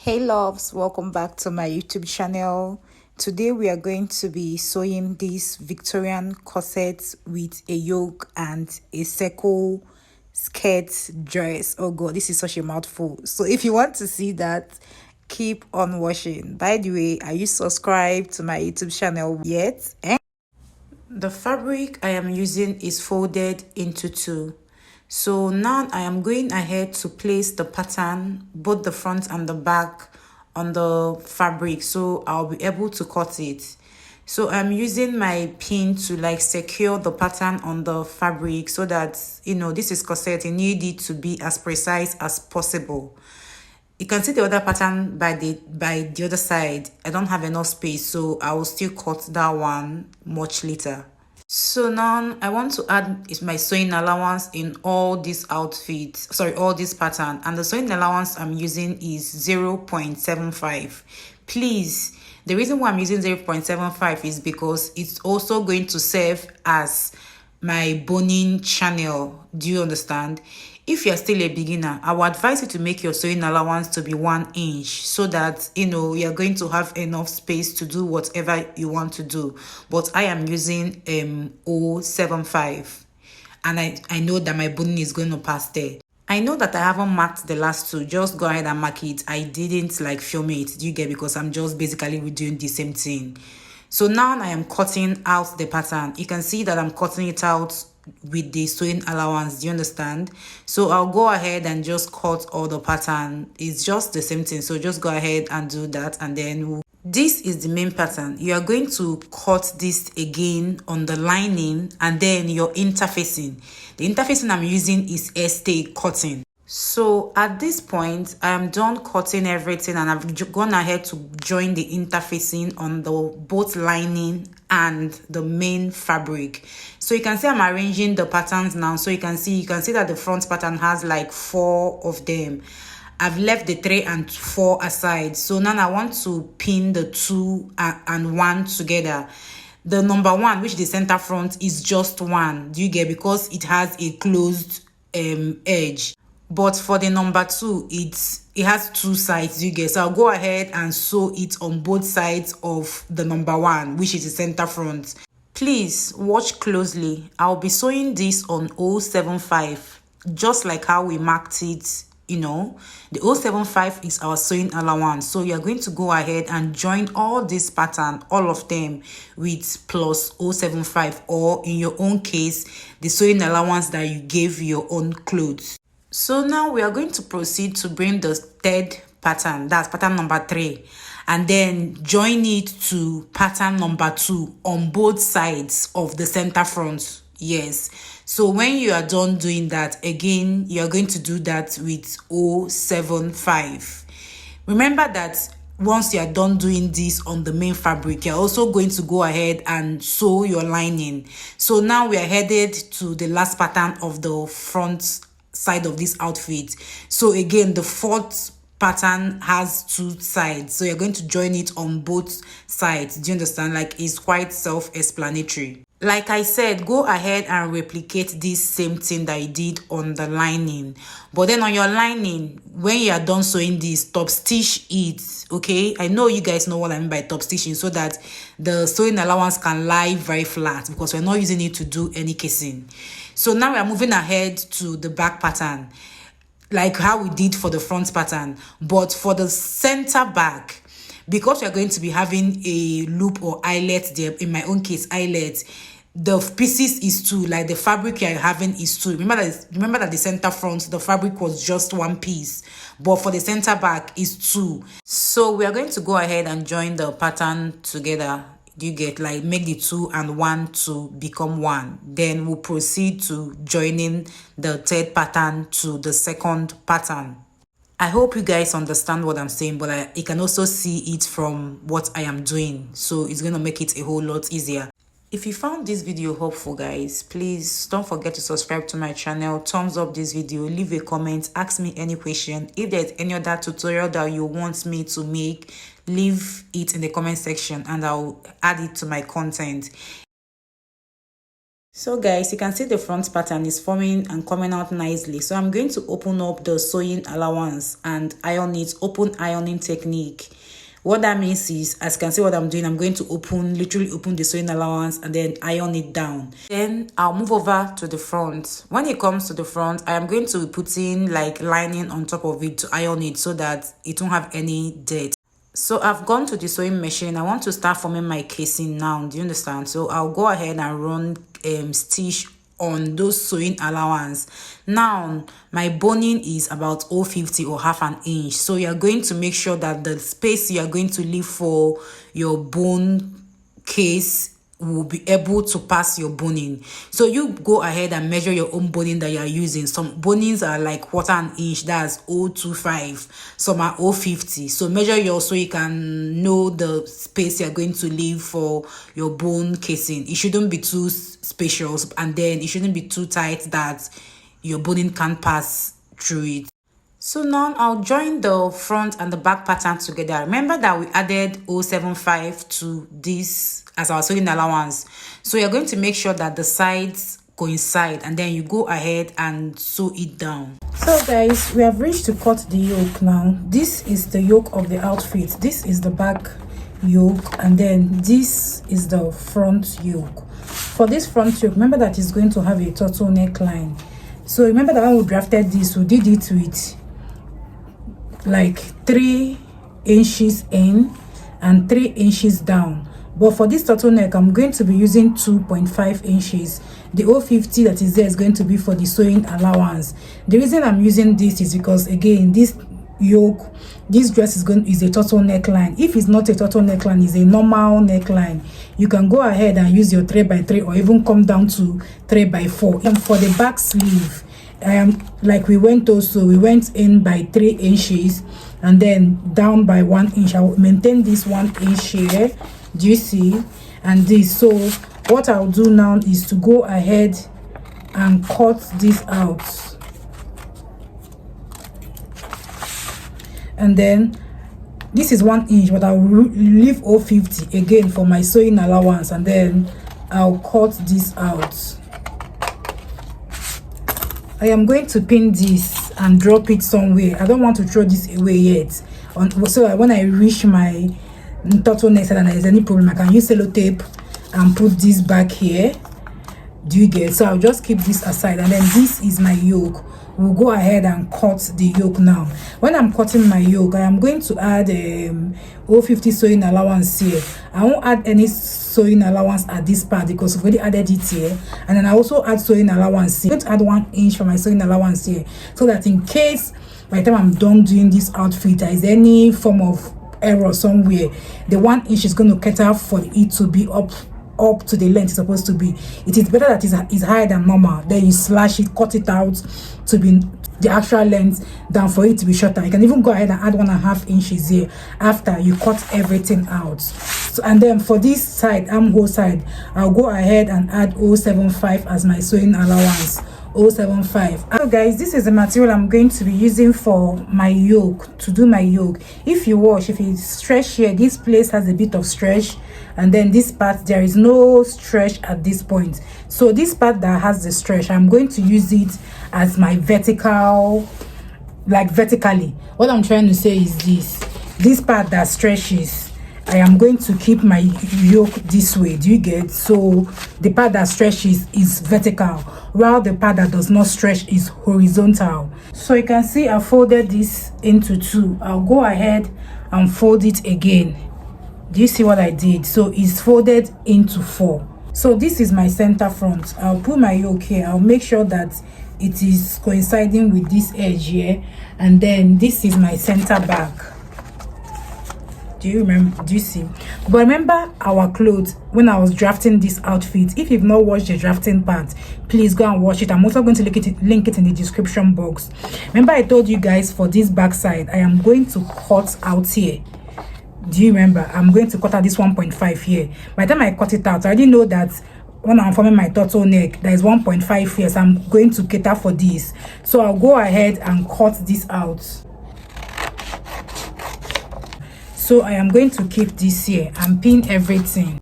Hey loves, welcome back to my YouTube channel. Today we are going to be sewing this Victorian corset with a yoke and a circle skirt dress. Oh god, this is such a mouthful. So if you want to see that, keep on watching. By the way, are you subscribed to my YouTube channel yet? The fabric I am using is folded into two. So now I am going ahead to place the pattern, both the front and the back, on the fabric, so I'll be able to cut it. So I'm using my pin to secure the pattern on the fabric so that, this is corset, you need it to be as precise as possible. You can see the other pattern by the other side. I don't have enough space, so I will still cut that one much later. So now I want to add is my sewing allowance in all these outfits, all this pattern, and the sewing allowance I'm using is 0.75. Please, the reason why I'm using 0.75 is because it's also going to serve as my boning channel. Do you understand? If you're still a beginner, I would advise you to make your sewing allowance to be 1 inch so that you're going to have enough space to do whatever you want to do. But I am using 0.75, and I know that my boning is going to pass there. I know that I haven't marked the last two. Just go ahead and mark it. I didn't film it. Do you get? Because I'm just basically redoing the same thing. So now I am cutting out the pattern. You can see that I'm cutting it out with the sewing allowance. Do you understand? So I'll go ahead and just cut all the pattern. It's just the same thing, so just go ahead and do that, and then this is the main pattern. You are going to cut this again on the lining, and then your interfacing. The interfacing I'm using is stay cutting. So at this point, I am done cutting everything, and I've gone ahead to join the interfacing on the both lining and the main fabric. So you can see I'm arranging the patterns now. So you can see that the front pattern has 4 of them. I've left the 3 and 4 aside. So now I want to pin the 2 and 1 together. The number 1, which the center front, is just 1. Do you get? Because it has a closed edge. But for the number 2, it has 2 sides, you get. So I'll go ahead and sew it on both sides of the number 1, which is the center front. Please watch closely. I'll be sewing this on 0.75, just like how we marked it. The 0.75 is our sewing allowance. So you're going to go ahead and join all this pattern, all of them, with plus 0.75, or in your own case, the sewing allowance that you gave your own clothes. So now we are going to proceed to bring the third pattern, that's pattern number 3, and then join it to pattern number 2 on both sides of the center front. Yes. So when you are done doing that, again, you are going to do that with 0.75. Remember that once you are done doing this on the main fabric, you're also going to go ahead and sew your lining. So now we are headed to the last pattern of the front side of this outfit. So again, the 4th pattern has 2 sides, so you're going to join it on both sides. Do you understand? It's quite self-explanatory. Like I said, go ahead and replicate this same thing that you did on the lining, but then on your lining, when you are done sewing this, top stitch it. Okay, I know you guys know what I mean by top stitching, so that the sewing allowance can lie very flat, because we're not using it to do any casing. So now we are moving ahead to the back pattern, like how we did for the front pattern. But for the center back, because we are going to be having a loop or eyelet there, in my own case eyelet, the pieces is 2, the fabric you are having is 2. Remember that the center front, the fabric was just 1 piece, but for the center back is 2. So we are going to go ahead and join the pattern together. Do you get? Make the 2 and 1 to become 1. Then we'll proceed to joining the 3rd pattern to the 2nd pattern. I hope you guys understand what I'm saying, but you can also see it from what I am doing, so it's going to make it a whole lot easier. If you found this video helpful, guys, please don't forget to subscribe to my channel, thumbs up this video, leave a comment, ask me any question. If there's any other tutorial that you want me to make, leave it in the comment section and I'll add it to my content. So guys, you can see the front pattern is forming and coming out nicely. So I'm going to open up the sewing allowance and iron it, open ironing technique. What that means is, as you can see what I'm doing, I'm going to literally open the sewing allowance and then iron it down. Then I'll move over to the front. When it comes to the front, I am going to be putting like lining on top of it to iron it so that it won't have any dirt. So I've gone to the sewing machine. I want to start forming my casing now. Do you understand? So I'll go ahead and run stitch on those sewing allowance. Now my boning is about 0.50 or half an inch. So you're going to make sure that the space you are going to leave for your bone case will be able to pass your boning. So you go ahead and measure your own boning that you are using. Some bonings are like 1/4 inch, that's 0.25, some are 0.50. So measure yours so you can know the space you're going to leave for your bone casing. It shouldn't be too spacious, and then it shouldn't be too tight that your boning can't pass through it. So now I'll join the front and the back pattern together. Remember that we added 0.75 to this as our sewing allowance. So you're going to make sure that the sides coincide and then you go ahead and sew it down. So guys, we have reached to cut the yoke now. This is the yoke of the outfit. This is the back yoke and then this is the front yoke. For this front yoke, remember that it's going to have a turtle neckline. So remember that when we drafted this, we did it with like 3 inches in and 3 inches down. But for this turtleneck, I'm going to be using 2.5 inches. The 0.50 that is there is going to be for the sewing allowance. The reason I'm using this is because, again, this yoke, this dress is a turtle neckline. If it's not a turtle neckline, it's a normal neckline, you can go ahead and use your 3x3 or even come down to 3x4. And for the back sleeve, like we went in by 3 inches and then down by 1 inch. I will maintain this 1 inch here, do you see, and this. So what I'll do now is to go ahead and cut this out, and then this is 1 inch, but I'll leave 0.50 again for my sewing allowance, and then I'll cut this out. I am going to pin this and drop it somewhere. I don't want to throw this away yet. So when I reach my turtleneck and there's any problem, I can use sellotape and put this back here. Do you get? So I'll just keep this aside, and then this is my yoke. We'll go ahead and cut the yoke now. When I'm cutting my yoke, I am going to add 0.50 sewing allowance here. I won't add any sewing allowance at this part because I've already added it here, and then I also add sewing allowance here. I'm going to add 1 inch for my sewing allowance here, so that in case by the time I'm done doing this outfit there is any form of error somewhere, the 1 inch is going to cater for it to be up to the length it's supposed to be. It is better that it's higher than normal, then you slash it, cut it out to be the actual length than for it to be shorter. You can even go ahead and add 1.5 inches here after you cut everything out. So, and then for this side, armhole side, I'll go ahead and add 0.75 as my sewing allowance. 0.75. So guys, this is the material I'm going to be using for my yoke, to do my yoke. If you stretch here, this place has a bit of stretch, and then this part there is no stretch at this point. So this part that has the stretch, I'm going to use it as my vertical, like vertically. What I'm trying to say is this part that stretches, I am going to keep my yoke this way. Do you get? So the part that stretches is vertical, while the part that does not stretch is horizontal. So you can see I folded this into 2. I'll go ahead and fold it again. Do you see what I did? So it's folded into 4. So this is my center front. I'll put my yoke here. I'll make sure that it is coinciding with this edge here, and then this is my center back. Do you remember? Do you see? But remember our clothes when I was drafting this outfit. If you've not watched the drafting part, please go and watch it. I'm also going to link it in the description box. Remember I told you guys for this back side I am going to cut out here. Do you remember? I'm going to cut out this 1.5 here. By the time I cut it out, I already know that when I'm forming my turtleneck, there is 1.5 here, so I'm going to cater for this. So I'll go ahead and cut this out. So I am going to keep this here and pin everything.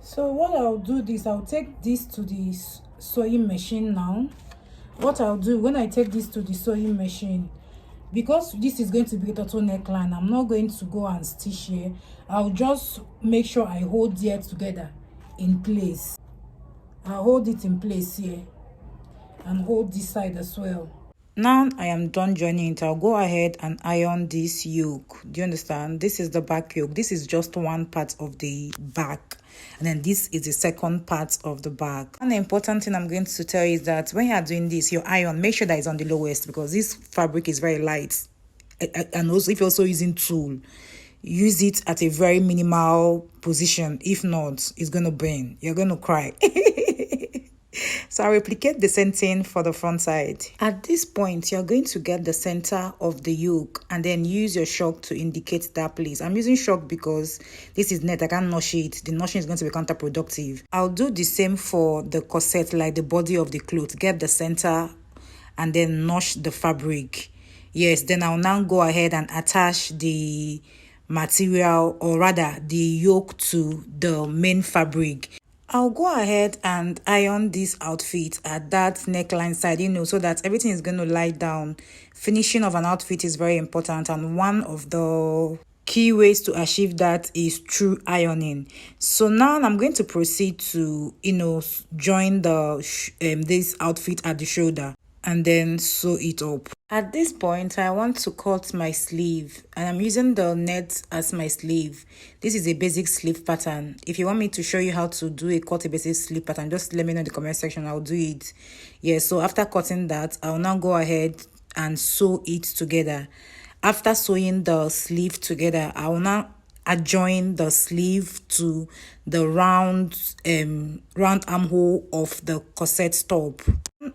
So what I'll do is I'll take this to the sewing machine now. What I'll do when I take this to the sewing machine, because this is going to be a total neckline, I'm not going to go and stitch here. I'll just make sure I hold it together in place. I'll hold it in place here and hold this side as well. Now I am done joining it. I'll go ahead and iron this yoke. Do you understand? This is the back yoke. This is just one part of the back, and then this is the second part of the back. And the important thing I'm going to tell you is that when you are doing this, your iron, make sure that it's on the lowest, because this fabric is very light. And also, if you're also using tulle, use it at a very minimal position. If not, it's going to burn. You're going to cry. So I'll replicate the same thing for the front side. At this point, you're going to get the center of the yoke and then use your shock to indicate that place. I'm using shock because this is net. I can't notch it. The notching is going to be counterproductive. I'll do the same for the corset, like the body of the cloth. Get the center and then notch the fabric. Yes, then I'll now go ahead and attach the material, or rather the yoke, to the main fabric. I'll go ahead and iron this outfit at that neckline side, so that everything is going to lie down. Finishing of an outfit is very important, and one of the key ways to achieve that is through ironing. So now I'm going to proceed to, join the this outfit at the shoulder and then sew it up. At this point, I want to cut my sleeve, and I'm using the net as my sleeve. This is a basic sleeve pattern. If you want me to show you how to do a basic sleeve pattern, just let me know in the comment section. I'll do it. Yeah, so after cutting that, I'll now go ahead and sew it together. After sewing the sleeve together, I will now adjoin the sleeve to the round armhole of the corset top.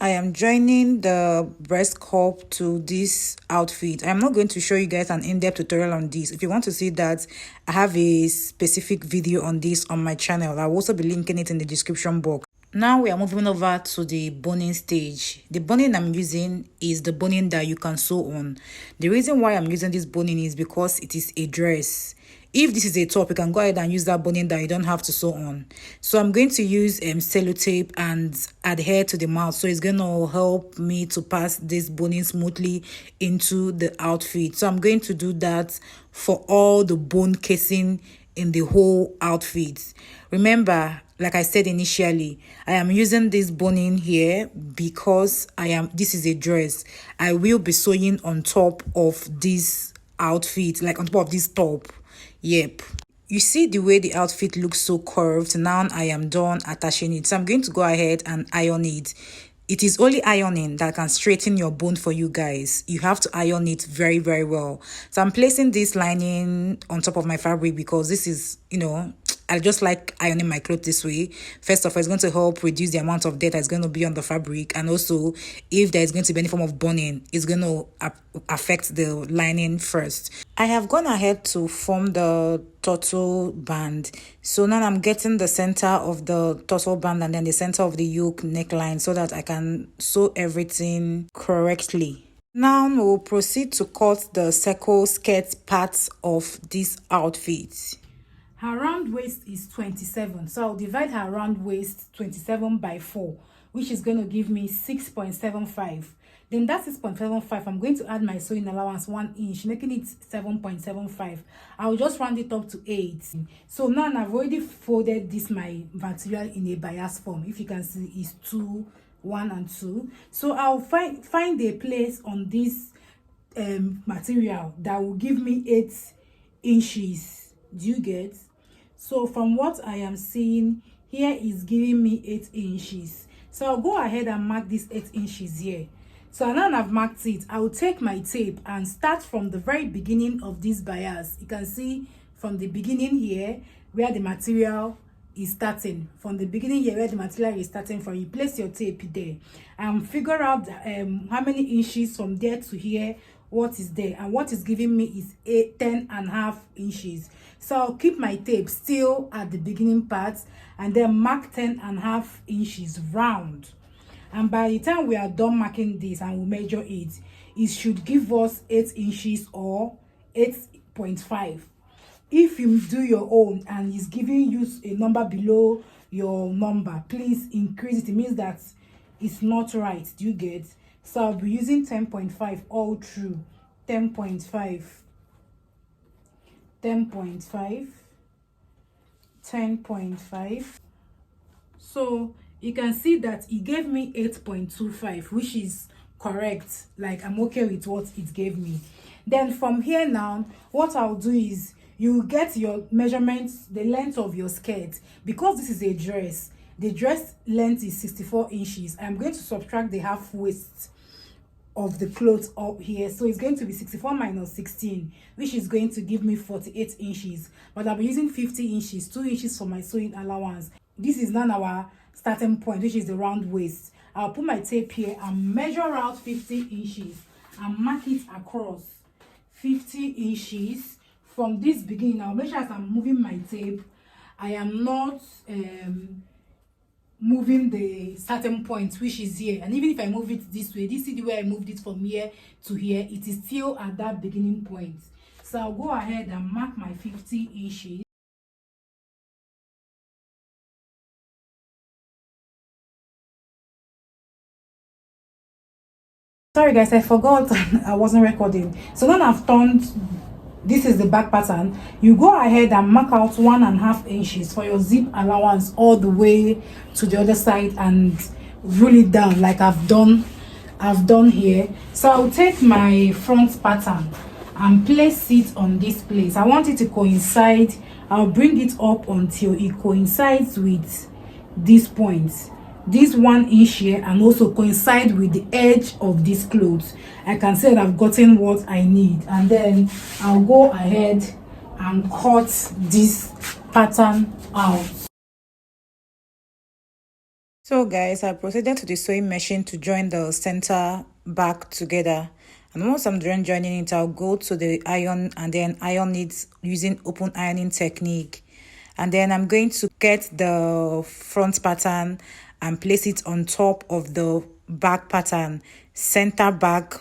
I am joining the breast cup to this outfit. I'm not going to show you guys an in-depth tutorial on this. If you want to see that, I have a specific video on this on my channel. I'll also be linking it in the description box. Now we are moving over to the boning stage. The boning I'm using is the boning that you can sew on. The reason why I'm using this boning is because it is a dress. If this is a top, you can go ahead and use that boning that you don't have to sew on. So I'm going to use sellotape and adhere to the mouth. So it's going to help me to pass this boning smoothly into the outfit. So I'm going to do that for all the bone casing in the whole outfit. Remember, like I said initially, I am using this boning here because this is a dress. I will be sewing on top of this outfit, like on top of this top. Yep. You see the way the outfit looks so curved. Now I am done attaching it. So I'm going to go ahead and iron it. It is only ironing that can straighten your bone for you guys. You have to iron it very, very well. So I'm placing this lining on top of my fabric because this is, I just like ironing my clothes this way. First of all, it's going to help reduce the amount of dirt that's going to be on the fabric. And also, if there's going to be any form of burning, it's going to affect the lining first. I have gone ahead to form the turtle band. So now I'm getting the center of the turtle band and then the center of the yoke neckline so that I can sew everything correctly. Now we'll proceed to cut the circle skirt parts of this outfit. Her round waist is 27, so I'll divide her round waist 27 by 4, which is going to give me 6.75. Then that 6.75, I'm going to add my sewing allowance 1 inch, making it 7.75. I'll just round it up to 8. So now I've already folded my material in a bias form. If you can see, it's 2, 1 and 2. So I'll find a place on this material that will give me 8 inches. Do you get? So from what I am seeing here is giving me 8 inches. So I'll go ahead and mark this 8 inches here. So now I've marked it, I will take my tape and start from the very beginning of this bias. You can see from the beginning here where the material is starting. From the beginning here where the material is starting from, you place your tape there and figure out how many inches from there to here what is there, and what is giving me is 10.5 inches. So I'll keep my tape still at the beginning part and then mark 10.5 inches round. And by the time we are done marking this and we measure it, it should give us 8 inches or 8.5. If you do your own and it's giving you a number below your number, please increase it. It means that it's not right. Do you get? So I'll be using 10.5 all through. 10.5, 10.5, 10.5. So you can see that it gave me 8.25, which is correct. Like, I'm okay with what it gave me. Then from here now, what I'll do is you get your measurements, the length of your skirt. Because this is a dress, the dress length is 64 inches. I'm going to subtract the half waist of the clothes up here, so it's going to be 64 minus 16, which is going to give me 48 inches. But I'll be using 50 inches, 2 inches for my sewing allowance. This is now our starting point, which is the round waist. I'll put my tape here and measure out 50 inches and mark it across 50 inches. From this beginning, I'll make sure as I'm moving my tape, I am not moving the starting point, which is here. And even if I move it this way, this is the way I moved it from here to here, it is still at that beginning point. So I'll go ahead and mark my 50 inches. Sorry guys, I forgot I wasn't recording. So now I've turned, this is the back pattern. You go ahead and mark out 1.5 inches for your zip allowance all the way to the other side and roll it down like I've done here. So I'll take my front pattern and place it on this place. I want it to coincide. I'll bring it up until it coincides with this point, this 1 inch here, and also coincide with the edge of this clothes. I can say that I've gotten what I need, and then I'll go ahead and cut this pattern out. So guys, I proceeded to the sewing machine to join the center back together, and once I'm done joining it, I'll go to the iron and then iron it using open ironing technique. And then I'm going to get the front pattern and place it on top of the back pattern, center back,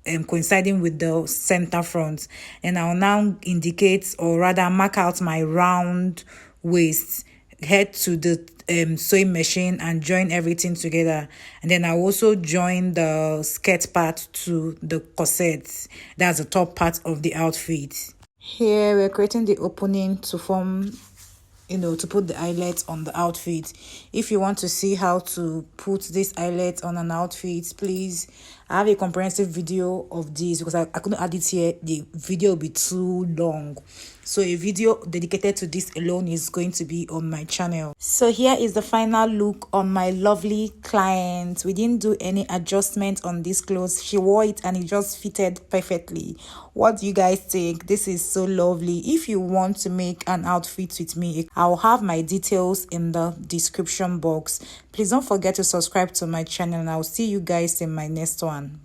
coinciding with the center front. And I'll now indicate, or rather mark out, my round waist, head to the sewing machine and join everything together. And then I'll also join the skirt part to the corset. That's the top part of the outfit. Here we're creating the opening to form, to put the eyelet on the outfit. If you want to see how to put this eyelet on an outfit, please, I have a comprehensive video of this because I couldn't add it here. The video will be too long. So a video dedicated to this alone is going to be on my channel. So here is the final look on my lovely client. We didn't do any adjustment on this clothes. She wore it and it just fitted perfectly. What do you guys think? This is so lovely. If you want to make an outfit with me, I'll have my details in the description box. Please don't forget to subscribe to my channel, and I'll see you guys in my next one.